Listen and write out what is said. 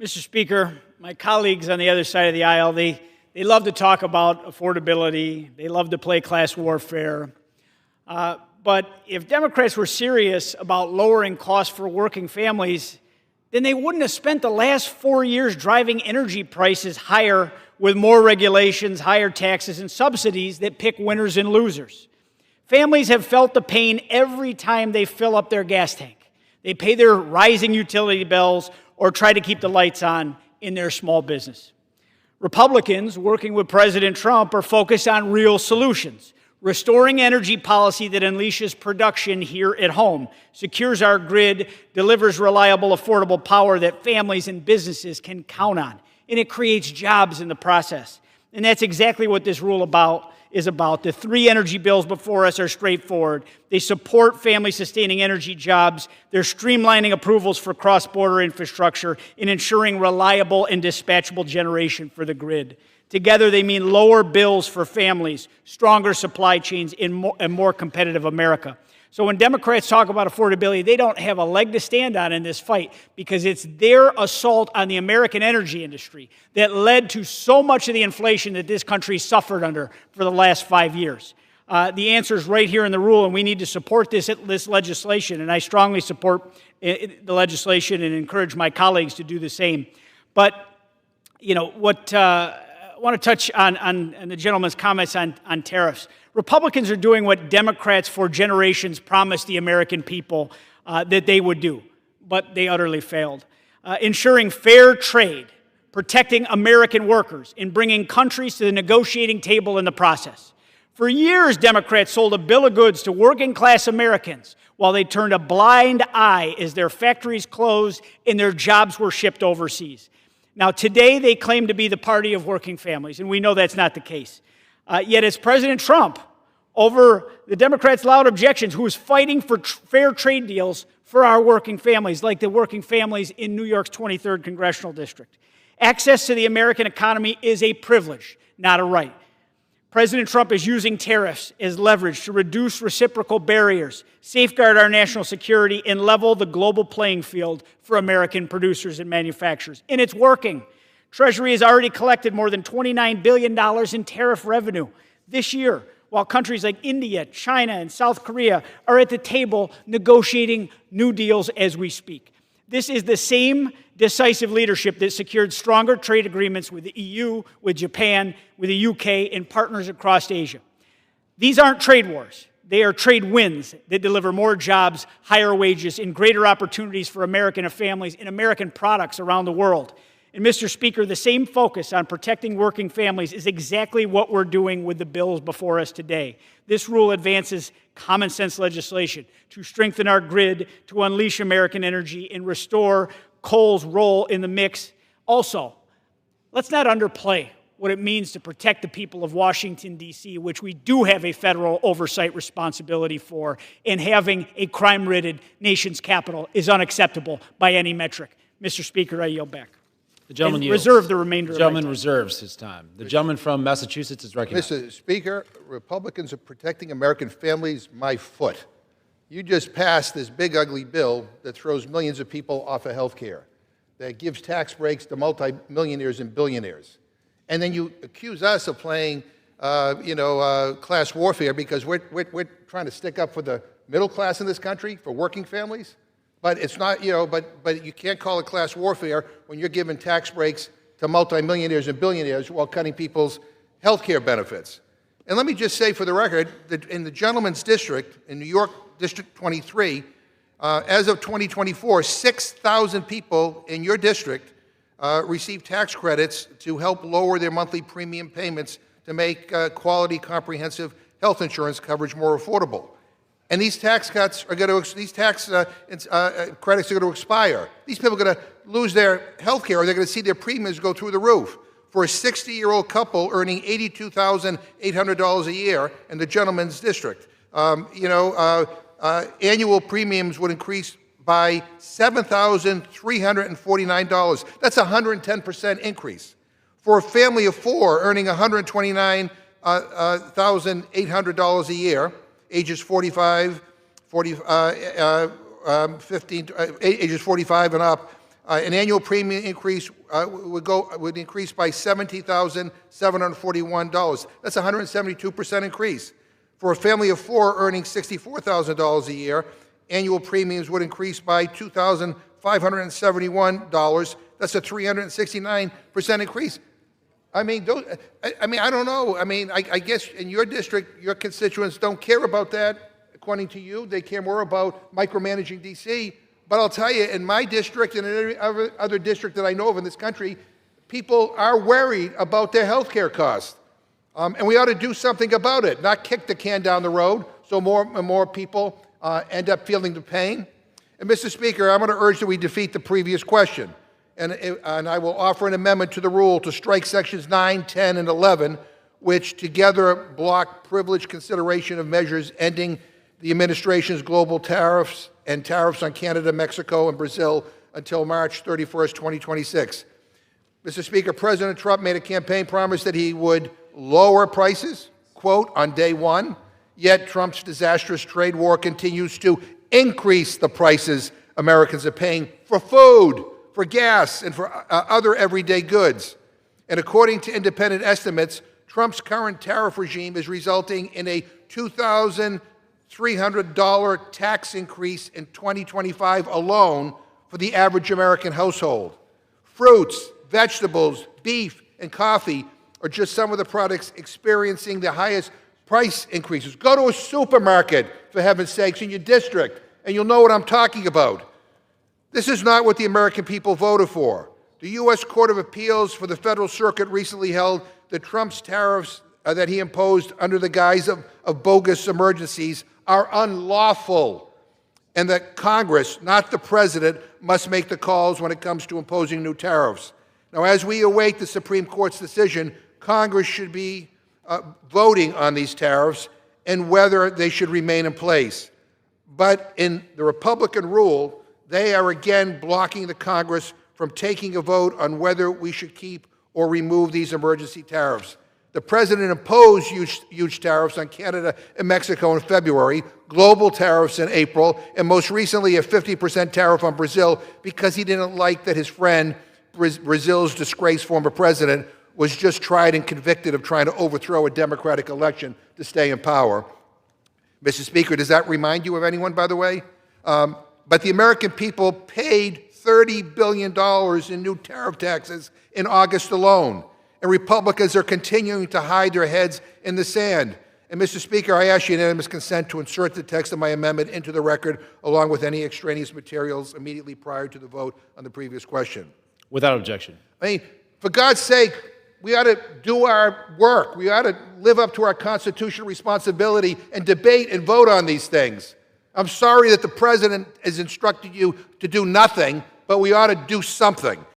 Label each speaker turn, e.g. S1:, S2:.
S1: Mr. Speaker, my colleagues on the other side of the aisle, they love to talk about affordability. They love to play class warfare. But if Democrats were serious about lowering costs for working families, then they wouldn't have spent the last 4 years driving energy prices higher with more regulations, higher taxes, and subsidies that pick winners and losers. Families have felt the pain every time they fill up their gas tank. They pay their rising utility bills or try to keep the lights on in their small business. Republicans, working with President Trump, are focused on real solutions, restoring energy policy that unleashes production here at home, secures our grid, delivers reliable, affordable power that families and businesses can count on, and it creates jobs in the process. And that's exactly what this rule is about. The three energy bills before us are straightforward. They support family-sustaining energy jobs. They're streamlining approvals for cross-border infrastructure and ensuring reliable and dispatchable generation for the grid. Together, they mean lower bills for families, stronger supply chains, and a more competitive America. So when Democrats talk about affordability, they don't have a leg to stand on in this fight because it's their assault on the American energy industry that led to so much of the inflation that this country suffered under for the last 5 years. The answer is right here in the rule, and we need to support this legislation, and I strongly support the legislation and encourage my colleagues to do the same. But, you know, I want to touch on the gentleman's comments on tariffs. Republicans are doing what Democrats for generations promised the American people that they would do, but they utterly failed. Ensuring fair trade, protecting American workers, and bringing countries to the negotiating table in the process. For years, Democrats sold a bill of goods to working-class Americans while they turned a blind eye as their factories closed and their jobs were shipped overseas. Now, today, they claim to be the party of working families, and we know that's not the case. Yet it's President Trump, over the Democrats' loud objections, who is fighting for fair trade deals for our working families, like the working families in New York's 23rd Congressional District. Access to the American economy is a privilege, not a right. President Trump is using tariffs as leverage to reduce reciprocal barriers, safeguard our national security, and level the global playing field for American producers and manufacturers. And it's working. Treasury has already collected more than $29 billion in tariff revenue this year, while countries like India, China, and South Korea are at the table negotiating new deals as we speak. This is the same decisive leadership that secured stronger trade agreements with the EU, with Japan, with the UK, and partners across Asia. These aren't trade wars. They are trade wins that deliver more jobs, higher wages, and greater opportunities for American families and American products around the world. And Mr. Speaker, the same focus on protecting working families is exactly what we're doing with the bills before us today. This rule advances common sense legislation to strengthen our grid, to unleash American energy, and restore coal's role in the mix. Also, let's not underplay what it means to protect the people of Washington, D.C., which we do have a federal oversight responsibility for, and having a crime-ridden nation's capital is unacceptable by any metric. Mr. Speaker, I yield back.
S2: The gentleman yields.
S1: Reserve the remainder
S2: of my time. The
S1: gentleman
S2: reserves his time. The gentleman from Massachusetts is recognized.
S3: Mr. Speaker, Republicans are protecting American families, my foot. You just passed this big, ugly bill that throws millions of people off of health care, that gives tax breaks to multimillionaires and billionaires. And then you accuse us of playing, class warfare because we're trying to stick up for the middle class in this country, for working families. But it's not, but you can't call it class warfare when you're giving tax breaks to multimillionaires and billionaires while cutting people's health care benefits. And let me just say for the record that in the gentleman's district, in New York District 23, as of 2024, 6,000 people in your district receive tax credits to help lower their monthly premium payments to make quality, comprehensive health insurance coverage more affordable. And these tax cuts are going to, these tax credits are going to expire. These people are going to lose their health care, or they're going to see their premiums go through the roof. For a 60-year-old couple earning $82,800 a year in the gentleman's district, annual premiums would increase by $7,349. That's a 110% increase. For a family of four earning $129,800 a year, ages 45 and up, An annual premium increase would increase by $70,741. That's a 172% increase. For a family of four earning $64,000 a year, annual premiums would increase by $2,571. That's a 369% increase. I mean, I don't know. I mean, I guess in your district, your constituents don't care about that. According to you, they care more about micromanaging D.C. But I'll tell you, in my district and in every other district that I know of in this country, people are worried about their health care costs. And we ought to do something about it, not kick the can down the road so more and more people end up feeling the pain. And Mr. Speaker, I'm going to urge that we defeat the previous question. And I will offer an amendment to the rule to strike sections 9, 10, and 11, which together block privileged consideration of measures ending the administration's global tariffs and tariffs on Canada, Mexico, and Brazil until March 31st, 2026. Mr. Speaker, President Trump made a campaign promise that he would lower prices, quote, on day one, yet Trump's disastrous trade war continues to increase the prices Americans are paying for food, for gas, and for other everyday goods. And according to independent estimates, Trump's current tariff regime is resulting in a $2,300 tax increase in 2025 alone for the average American household. Fruits, vegetables, beef, and coffee are just some of the products experiencing the highest price increases. Go to a supermarket, for heaven's sakes, in your district, and you'll know what I'm talking about. This is not what the American people voted for. The U.S. Court of Appeals for the Federal Circuit recently held that Trump's tariffs that he imposed under the guise of bogus emergencies are unlawful, and that Congress, not the President, must make the calls when it comes to imposing new tariffs. Now, as we await the Supreme Court's decision, Congress should be voting on these tariffs and whether they should remain in place. But in the Republican rule, they are again blocking the Congress from taking a vote on whether we should keep or remove these emergency tariffs. The President imposed huge tariffs on Canada and Mexico in February, global tariffs in April, and most recently a 50% tariff on Brazil because he didn't like that his friend, Brazil's disgraced former president, was just tried and convicted of trying to overthrow a democratic election to stay in power. Mr. Speaker, does that remind you of anyone, by the way? But the American people paid $30 billion in new tariff taxes in August alone. And Republicans are continuing to hide their heads in the sand. And Mr. Speaker, I ask unanimous consent to insert the text of my amendment into the record along with any extraneous materials immediately prior to the vote on the previous question.
S2: Without objection.
S3: I mean, for God's sake, we ought to do our work. We ought to live up to our constitutional responsibility and debate and vote on these things. I'm sorry that the President has instructed you to do nothing, but we ought to do something.